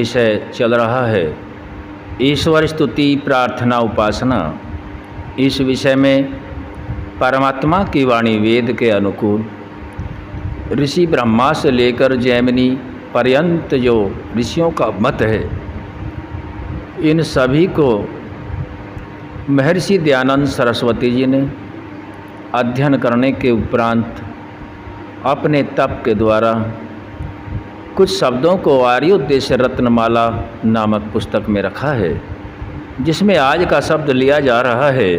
विषय चल रहा है ईश्वर स्तुति प्रार्थना उपासना। इस विषय में परमात्मा की वाणी वेद के अनुकूल ऋषि ब्रह्मा से लेकर जैमिनी पर्यंत जो ऋषियों का मत है, इन सभी को महर्षि दयानंद सरस्वती जी ने अध्ययन करने के उपरांत अपने तप के द्वारा कुछ शब्दों को आर्योद्देश्य रत्नमाला नामक पुस्तक में रखा है, जिसमें आज का शब्द लिया जा रहा है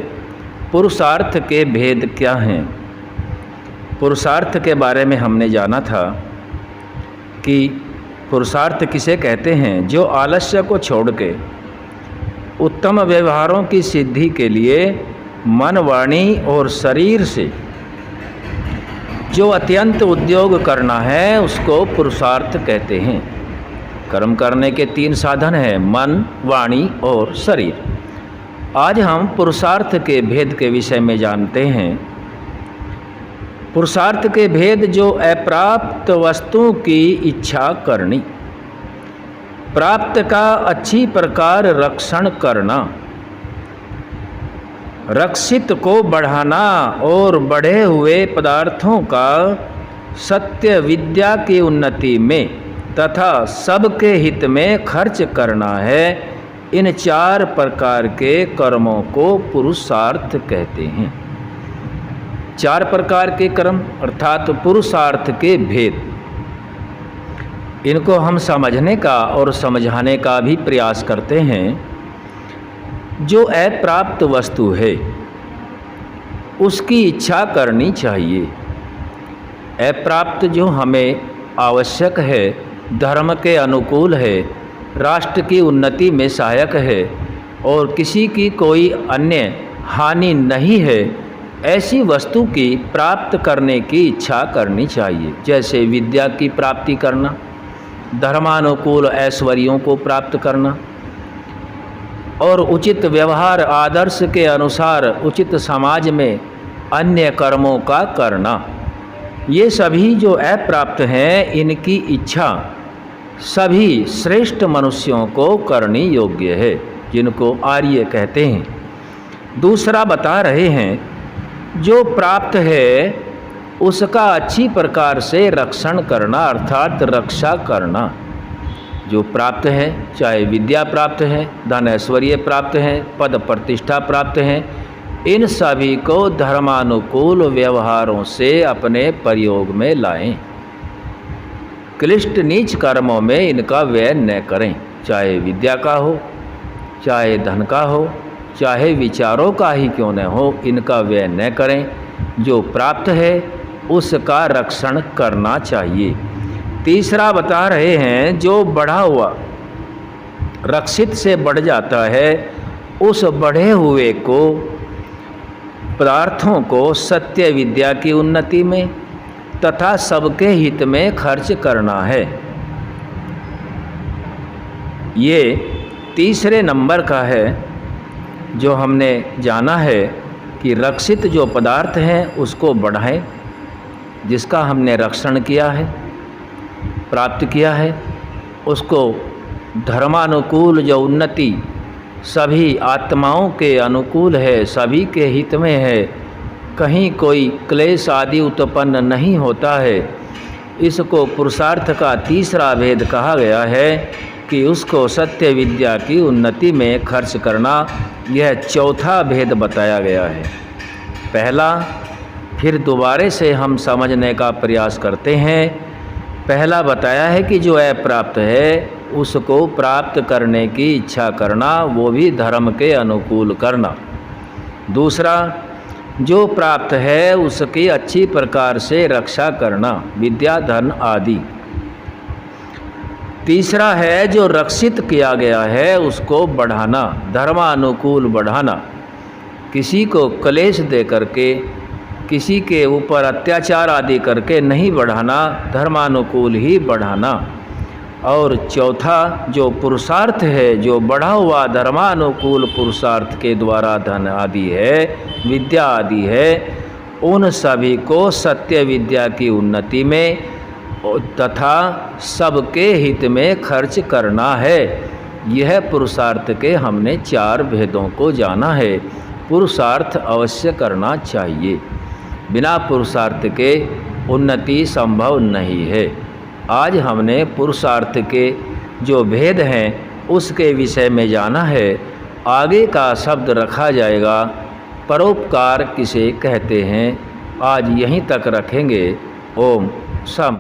पुरुषार्थ के भेद क्या हैं। पुरुषार्थ के बारे में हमने जाना था कि पुरुषार्थ किसे कहते हैं, जो आलस्य को छोड़ के उत्तम व्यवहारों की सिद्धि के लिए मन, वाणी और शरीर से जो अत्यंत उद्योग करना है उसको पुरुषार्थ कहते हैं। कर्म करने के 3 साधन हैं, मन, वाणी और शरीर। आज हम पुरुषार्थ के भेद के विषय में जानते हैं। पुरुषार्थ के भेद: जो अप्राप्त वस्तु की इच्छा करनी, प्राप्त का अच्छी प्रकार रक्षण करना, रक्षित को बढ़ाना और बढ़े हुए पदार्थों का सत्य विद्या की उन्नति में तथा सबके हित में खर्च करना है। इन 4 प्रकार के कर्मों को पुरुषार्थ कहते हैं। 4 प्रकार के कर्म अर्थात पुरुषार्थ के भेद, इनको हम समझने का और समझाने का भी प्रयास करते हैं। जो अप्राप्त वस्तु है उसकी इच्छा करनी चाहिए। अप्राप्त जो हमें आवश्यक है, धर्म के अनुकूल है, राष्ट्र की उन्नति में सहायक है और किसी की कोई अन्य हानि नहीं है, ऐसी वस्तु की प्राप्त करने की इच्छा करनी चाहिए। जैसे विद्या की प्राप्ति करना, धर्मानुकूल ऐश्वर्यों को प्राप्त करना और उचित व्यवहार आदर्श के अनुसार उचित समाज में अन्य कर्मों का करना। ये सभी जो अप्राप्त हैं, इनकी इच्छा सभी श्रेष्ठ मनुष्यों को करनी योग्य है, जिनको आर्य कहते हैं। दूसरा बता रहे हैं जो प्राप्त है उसका अच्छी प्रकार से रक्षण करना अर्थात रक्षा करना। जो प्राप्त है, चाहे विद्या प्राप्त है, धन ऐश्वर्य प्राप्त है, पद प्रतिष्ठा प्राप्त है, इन सभी को धर्मानुकूल व्यवहारों से अपने प्रयोग में लाएं। क्लिष्ट नीच कर्मों में इनका व्यय न करें, चाहे विद्या का हो, चाहे धन का हो, चाहे विचारों का ही क्यों न हो, इनका व्यय न करें। जो प्राप्त है उसका रक्षण करना चाहिए। तीसरा बता रहे हैं जो बढ़ा हुआ रक्षित से बढ़ जाता है, उस बढ़े हुए को पदार्थों को सत्य विद्या की उन्नति में तथा सबके हित में खर्च करना है। ये तीसरे नंबर का है जो हमने जाना है कि रक्षित जो पदार्थ हैं उसको बढ़ाएं, जिसका हमने रक्षण किया है, प्राप्त किया है, उसको धर्मानुकूल जो उन्नति सभी आत्माओं के अनुकूल है, सभी के हित में है, कहीं कोई क्लेश आदि उत्पन्न नहीं होता है, इसको पुरुषार्थ का तीसरा भेद कहा गया है कि उसको सत्य विद्या की उन्नति में खर्च करना। यह चौथा भेद बताया गया है। पहला फिर दोबारे से हम समझने का प्रयास करते हैं। पहला बताया है कि जो अप्राप्त है उसको प्राप्त करने की इच्छा करना, वो भी धर्म के अनुकूल करना। दूसरा, जो प्राप्त है उसकी अच्छी प्रकार से रक्षा करना, विद्या, धन आदि। तीसरा है जो रक्षित किया गया है उसको बढ़ाना, धर्मानुकूल बढ़ाना, किसी को क्लेश दे करके, किसी के ऊपर अत्याचार आदि करके नहीं बढ़ाना, धर्मानुकूल ही बढ़ाना। और चौथा जो पुरुषार्थ है, जो बढ़ा हुआ धर्मानुकूल पुरुषार्थ के द्वारा धन आदि है, विद्या आदि है, उन सभी को सत्य विद्या की उन्नति में तथा सबके हित में खर्च करना है। यह पुरुषार्थ के हमने 4 भेदों को जाना है। पुरुषार्थ अवश्य करना चाहिए। बिना पुरुषार्थ के उन्नति संभव नहीं है। आज हमने पुरुषार्थ के जो भेद हैं उसके विषय में जाना है। आगे का शब्द रखा जाएगा, परोपकार किसे कहते हैं। आज यहीं तक रखेंगे। ओम शांति।